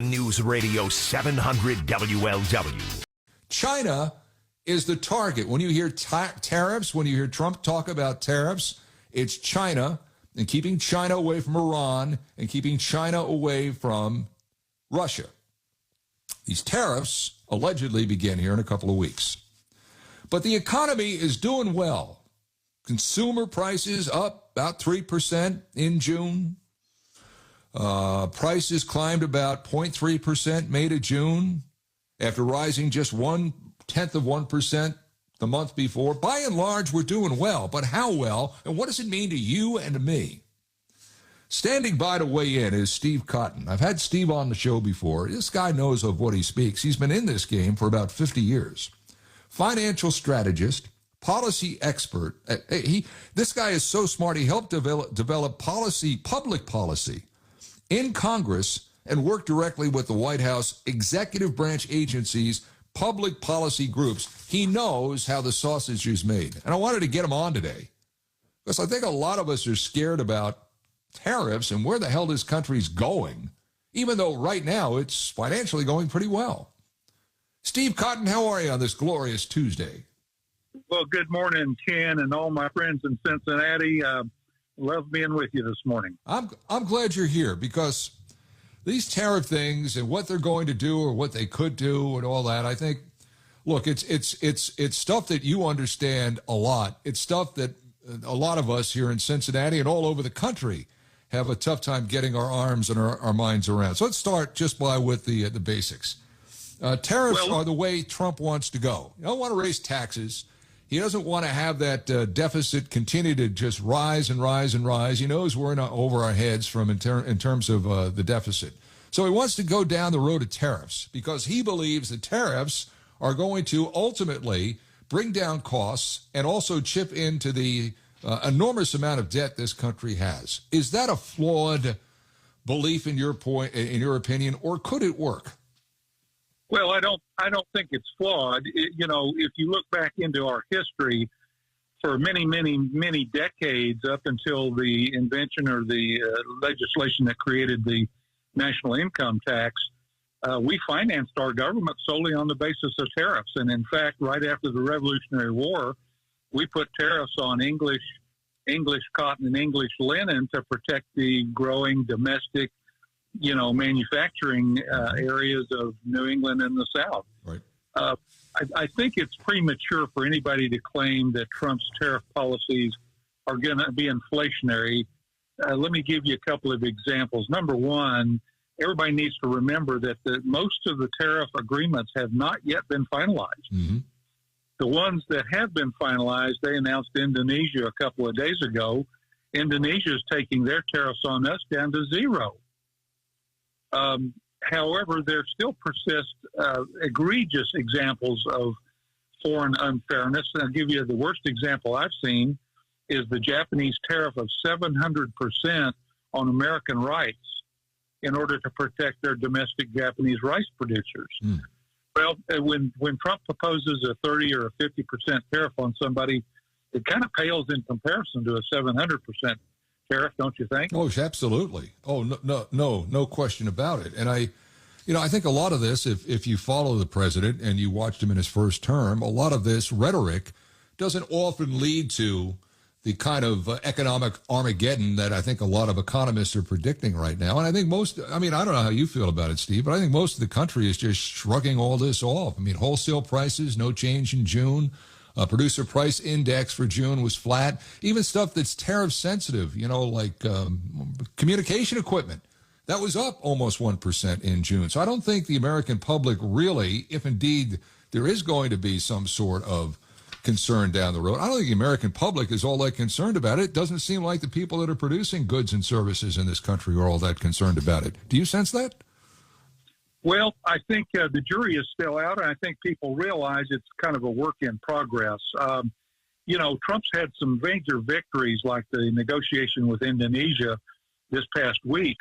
News Radio 700 WLW. China is the target. When you hear tariffs, when you hear Trump talk about tariffs, it's China and keeping China away from Iran and keeping China away from Russia. These tariffs allegedly begin here in a couple of weeks. But the economy is doing well. Consumer prices up about 3% in June. Prices climbed about 0.3% May to June after rising just 0.1% the month before. By and large, we're doing well. But how well? And what does it mean to you and to me? Standing by to weigh in is Steve Cotton. I've had Steve on the show before. This guy knows of what he speaks. He's been in this game for about 50 years. Financial strategist, policy expert. This guy is so smart. He helped develop public policy in Congress and worked directly with the White House executive branch agencies, public policy groups. He knows how the sausage is made. And I wanted to get him on today because I think a lot of us are scared about tariffs and where the hell this country's going, even though right now it's financially going pretty well. Steve Cotton, how are you on this glorious Tuesday? Well, good morning, Ken, and all my friends in Cincinnati. Love being with you this morning. I'm glad you're here because these tariff things and what they're going to do or what they could do and all that, I think, look, it's stuff that you understand a lot. It's stuff that a lot of us here in Cincinnati and all over the country have a tough time getting our arms and our minds around. So let's start just with the basics. Tariffs are the way Trump wants to go. You don't want to raise taxes. He doesn't want to have that deficit continue to just rise and rise and rise. He knows we're in over our heads in terms of the deficit. So he wants to go down the road of tariffs because he believes the tariffs are going to ultimately bring down costs and also chip into the enormous amount of debt this country has. Is that a flawed belief in your opinion, or could it work? Well, I don't think it's flawed. If you look back into our history, for many, many, many decades, up until the invention or the legislation that created the national income tax, we financed our government solely on the basis of tariffs. And in fact, right after the Revolutionary War, we put tariffs on English cotton and English linen to protect the growing domestic manufacturing areas of New England and the South. Right. I think it's premature for anybody to claim that Trump's tariff policies are going to be inflationary. Let me give you a couple of examples. Number one, everybody needs to remember that most of the tariff agreements have not yet been finalized. Mm-hmm. The ones that have been finalized, they announced Indonesia a couple of days ago. Indonesia is taking their tariffs on us down to zero. However, there still persist egregious examples of foreign unfairness. And I'll give you the worst example I've seen is the Japanese tariff of 700% on American rice in order to protect their domestic Japanese rice producers. Mm. Well, when Trump proposes a 30 or a 50% tariff on somebody, it kind of pales in comparison to a 700% tariff, don't you think? Oh, absolutely. Oh, no question about it. And I think a lot of this, if you follow the president and you watched him in his first term, a lot of this rhetoric doesn't often lead to the kind of economic Armageddon that I think a lot of economists are predicting right now. And I think I don't know how you feel about it, Steve, but I think most of the country is just shrugging all this off. I mean, wholesale prices, no change in June. Producer price index for June was flat. Even stuff that's tariff sensitive, like communication equipment, that was up almost 1% in June. So I don't think the American public really, if indeed there is going to be some sort of concern down the road, I don't think the American public is all that concerned about it. It doesn't seem like the people that are producing goods and services in this country are all that concerned about it. Do you sense that? Well, I think the jury is still out, and I think people realize it's kind of a work in progress. Trump's had some major victories like the negotiation with Indonesia this past week.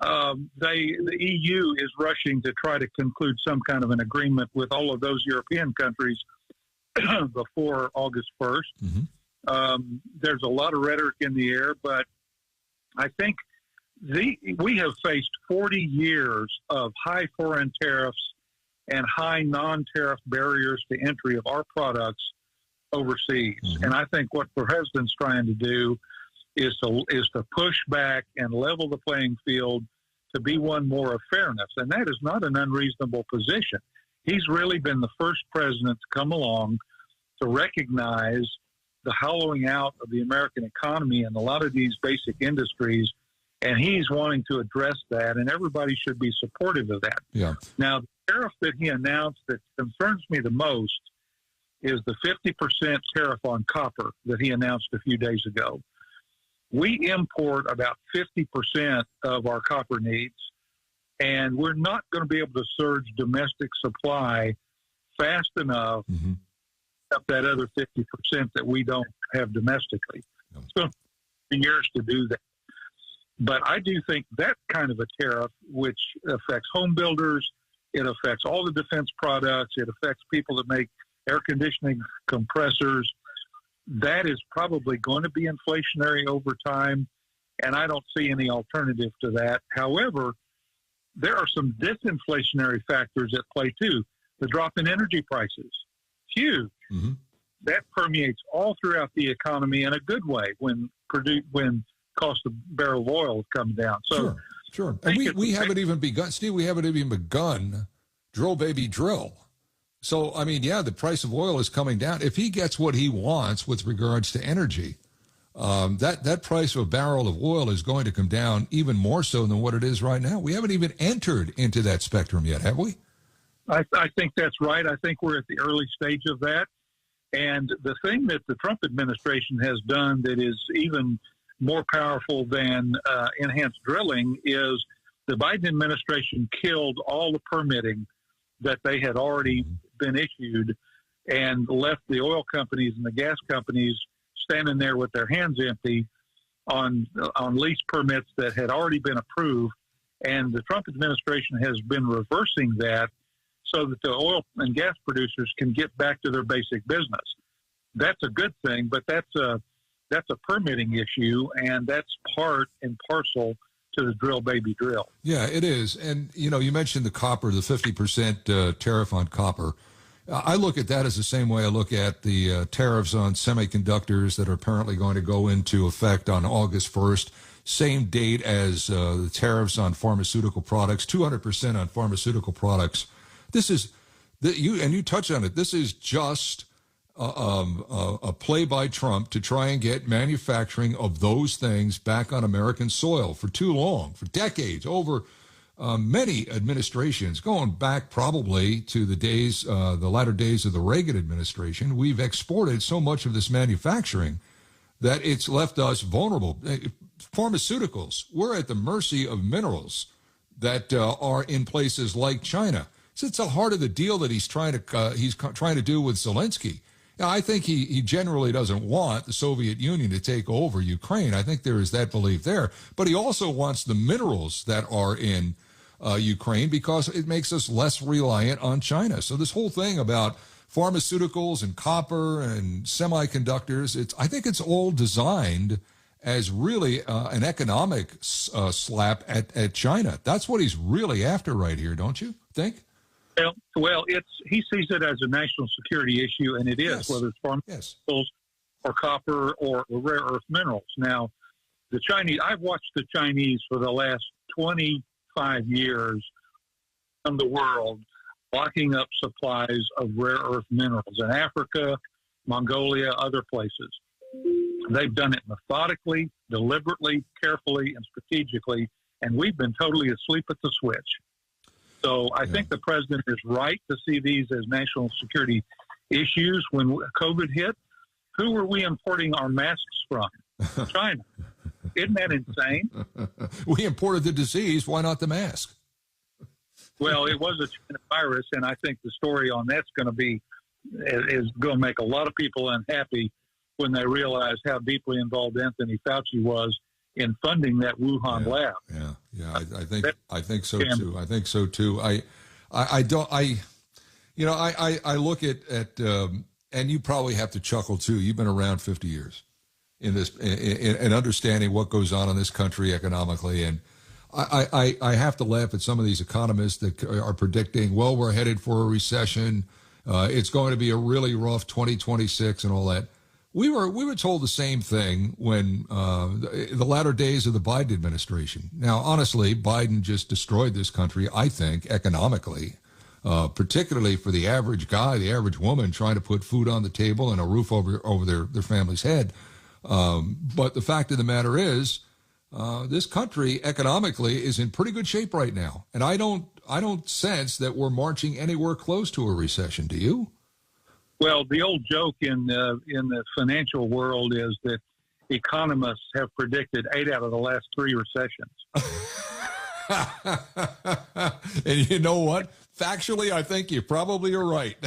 The EU is rushing to try to conclude some kind of an agreement with all of those European countries before August 1st. Mm-hmm. There's a lot of rhetoric in the air, but I think we have faced 40 years of high foreign tariffs and high non-tariff barriers to entry of our products overseas. Mm-hmm. And I think what the president's trying to do is to push back and level the playing field to be one more of fairness. And that is not an unreasonable position. He's really been the first president to come along to recognize the hollowing out of the American economy and a lot of these basic industries. And he's wanting to address that, and everybody should be supportive of that. Yeah. Now, the tariff that he announced that concerns me the most is the 50% tariff on copper that he announced a few days ago. We import about 50% of our copper needs, and we're not going to be able to surge domestic supply fast enough up that other 50% that we don't have domestically. It's going to take years to do that. But I do think that kind of a tariff, which affects home builders, it affects all the defense products, it affects people that make air conditioning compressors, that is probably going to be inflationary over time, and I don't see any alternative to that. However, there are some disinflationary factors at play too. The drop in energy prices, huge. Mm-hmm. That permeates all throughout the economy in a good way when cost of barrel of oil comes down. So sure. And we haven't even begun, Steve, we haven't even begun drill, baby, drill. So, I mean, yeah, the price of oil is coming down. If he gets what he wants with regards to energy, that price of a barrel of oil is going to come down even more so than what it is right now. We haven't even entered into that spectrum yet, have we? I think that's right. I think we're at the early stage of that. And the thing that the Trump administration has done that is even more powerful than enhanced drilling is the Biden administration killed all the permitting that they had already been issued and left the oil companies and the gas companies standing there with their hands empty on lease permits that had already been approved. And the Trump administration has been reversing that so that the oil and gas producers can get back to their basic business. That's a good thing, but that's a permitting issue, and that's part and parcel to the drill, baby, drill. Yeah, it is. And, you mentioned the copper, the 50% tariff on copper. I look at that as the same way I look at the tariffs on semiconductors that are apparently going to go into effect on August 1st, same date as the tariffs on pharmaceutical products, 200% on pharmaceutical products. This is, you touched on it, this is just a play by Trump to try and get manufacturing of those things back on American soil for too long, for decades, over many administrations, going back probably to the latter days of the Reagan administration. We've exported so much of this manufacturing that it's left us vulnerable. Pharmaceuticals, we're at the mercy of minerals that are in places like China. So it's the heart of the deal that he's trying to do with Zelensky. Now, I think he generally doesn't want the Soviet Union to take over Ukraine. I think there is that belief there. But he also wants the minerals that are in Ukraine because it makes us less reliant on China. So this whole thing about pharmaceuticals and copper and semiconductors, I think it's all designed as really an economic slap at China. That's what he's really after right here, don't you think? Well, he sees it as a national security issue, and it is, yes, whether it's pharmaceuticals or copper or rare earth minerals. Now, the Chinese, I've watched the Chinese for the last 25 years from the world locking up supplies of rare earth minerals in Africa, Mongolia, other places. They've done it methodically, deliberately, carefully, and strategically, and we've been totally asleep at the switch. So I think the president is right to see these as national security issues. When COVID hit, who were we importing our masks from? China. Isn't that insane? We imported the disease. Why not the mask? Well, it was a China virus, and I think the story on that's going to make a lot of people unhappy when they realize how deeply involved Anthony Fauci was in funding that Wuhan lab. Yeah. I think so too. I think so too. I look at and you probably have to chuckle too. You've been around 50 years in this, in understanding what goes on in this country economically, and I have to laugh at some of these economists that are predicting, well, we're headed for a recession. It's going to be a really rough 2026 and all that. We were told the same thing when the latter days of the Biden administration. Now, honestly, Biden just destroyed this country, I think, economically, particularly for the average guy, the average woman trying to put food on the table and a roof over their family's head. But the fact of the matter is, this country economically is in pretty good shape right now, and I don't sense that we're marching anywhere close to a recession. Do you? Well, the old joke in the financial world is that economists have predicted 8 out of the last 3 recessions. And you know what? Factually, I think you probably are right.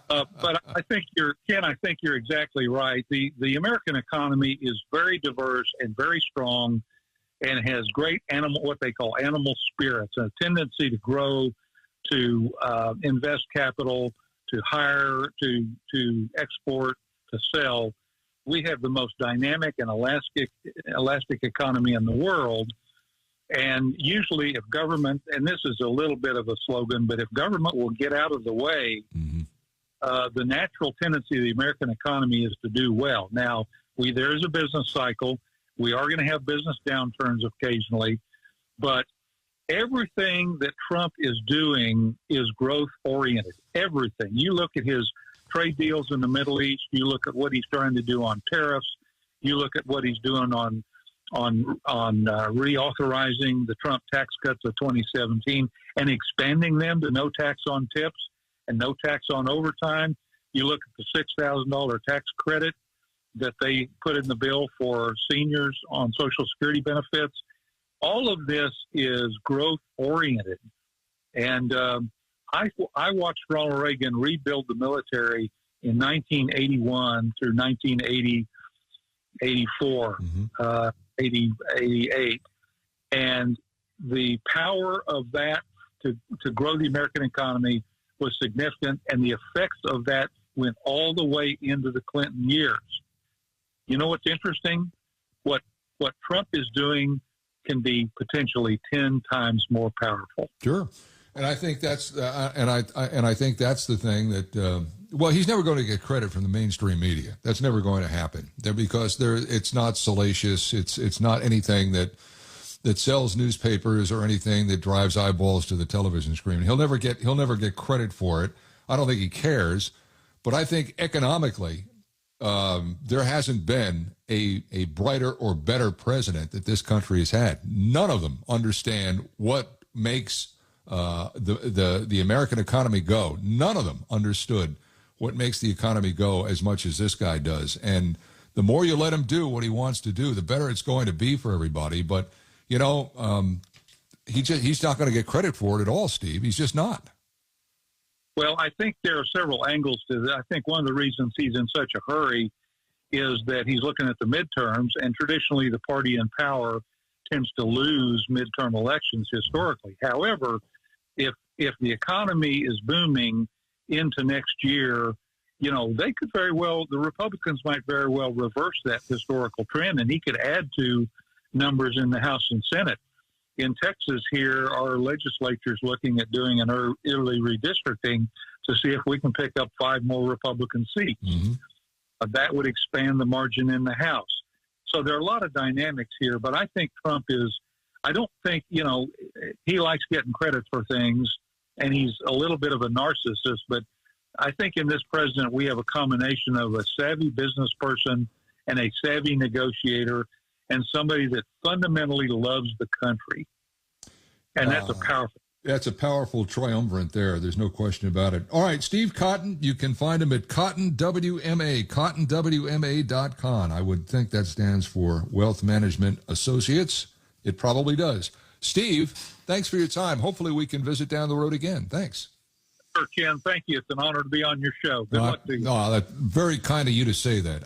But I think you're exactly right. The American economy is very diverse and very strong, and has great what they call animal spirits, a tendency to grow, to invest capital, to hire, to export, to sell. We have the most dynamic and elastic economy in the world. And usually if government, and this is a little bit of a slogan, but if government will get out of the way, the natural tendency of the American economy is to do well. Now, there is a business cycle. We are going to have business downturns occasionally, but everything that Trump is doing is growth-oriented. Everything. You look at his trade deals in the Middle East. You look at what he's trying to do on tariffs. You look at what he's doing on reauthorizing the Trump tax cuts of 2017 and expanding them to no tax on tips and no tax on overtime. You look at the $6,000 tax credit that they put in the bill for seniors on Social Security benefits. All of this is growth-oriented. And I watched Ronald Reagan rebuild the military in 1981 through 1980, 84, 88. And the power of that to grow the American economy was significant, and the effects of that went all the way into the Clinton years. You know what's interesting? What Trump is doing can be potentially 10 times more powerful. Sure, and I think that's I think that's the thing that well, he's never going to get credit from the mainstream media. That's never going to happen. Because it's not salacious. It's not anything that sells newspapers or anything that drives eyeballs to the television screen. He'll never get credit for it. I don't think he cares. But I think economically, there hasn't been a brighter or better president that this country has had. None of them understand what makes the American economy go. None of them understood what makes the economy go as much as this guy does. And the more you let him do what he wants to do, the better it's going to be for everybody. But, you know, he's not going to get credit for it at all, Steve. He's just not. Well, I think there are several angles to that. I think one of the reasons he's in such a hurry is that he's looking at the midterms, and traditionally the party in power tends to lose midterm elections historically. However, if the economy is booming into next year, you know, the Republicans might very well reverse that historical trend, and he could add to numbers in the House and Senate. In Texas here, our legislature's looking at doing an early redistricting to see if we can pick up 5 more Republican seats. That would expand the margin in the House. So there are a lot of dynamics here, but I think I don't think, you know, he likes getting credit for things, and he's a little bit of a narcissist, but I think in this president we have a combination of a savvy business person and a savvy negotiator and somebody that fundamentally loves the country. And that's a powerful triumvirate there. There's no question about it. All right, Steve Cotton, you can find him at Cotton WMA, cottonwma.com. I would think that stands for Wealth Management Associates. It probably does. Steve, thanks for your time. Hopefully we can visit down the road again. Thanks. Sure, Ken. Thank you. It's an honor to be on your show. Good luck to you. No, that's very kind of you to say that.